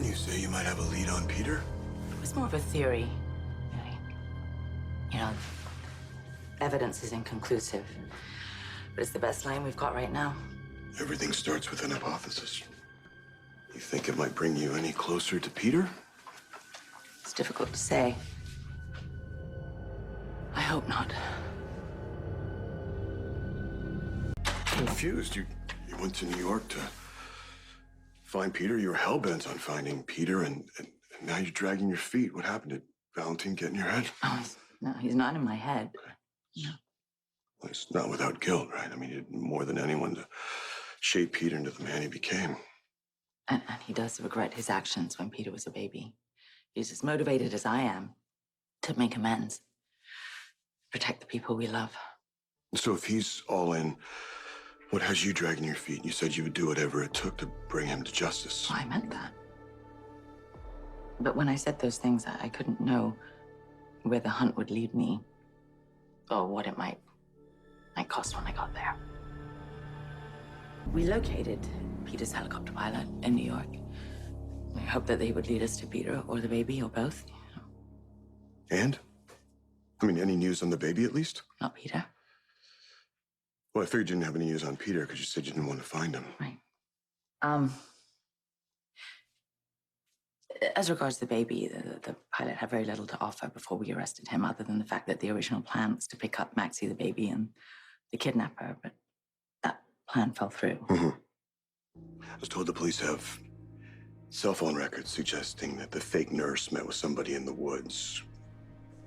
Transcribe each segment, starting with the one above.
You say you might have a lead on Peter? It was more of a theory, really. You know, evidence is inconclusive, but it's the best line we've got right now. Everything starts with an hypothesis. You think it might bring you any closer to Peter? It's difficult to say. I hope not. Confused. You went to New York to find Peter. You were hell-bent on finding Peter, and now you're dragging your feet. What happened? Did Valentine get in your head? Oh, he's not in my head. No. Well, it's not without guilt, right? I mean, you did more than anyone to shape Peter into the man he became. And he does regret his actions when Peter was a baby. He's as motivated as I am to make amends, protect the people we love. So if he's all in, what has you dragging your feet? You said you would do whatever it took to bring him to justice. Well, I meant that. But when I said those things, I couldn't know where the hunt would lead me or what it might cost when I got there. We located Peter's helicopter pilot in New York. We hoped that they would lead us to Peter or the baby or both. And? I mean, any news on the baby, at least? Not Peter. Well, I figured you didn't have any news on Peter because you said you didn't want to find him. Right. As regards the baby, the pilot had very little to offer before we arrested him, other than the fact that the original plan was to pick up Maxie, the baby, and the kidnapper, but that plan fell through. Mm-hmm. I was told the police have cell phone records suggesting that the fake nurse met with somebody in the woods.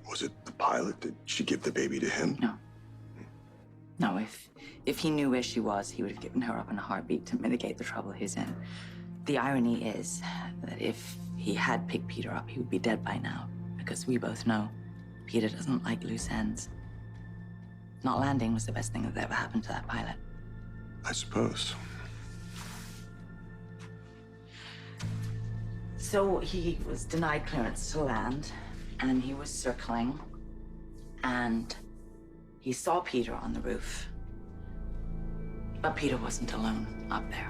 Was it the pilot? Did she give the baby to him? No. No, if he knew where she was, he would have given her up in a heartbeat to mitigate the trouble he's in. The irony is that if he had picked Peter up, he would be dead by now, because we both know Peter doesn't like loose ends. Not landing was the best thing that ever happened to that pilot. I suppose. So he was denied clearance to land, and he was circling, and he saw Peter on the roof. But Peter wasn't alone up there.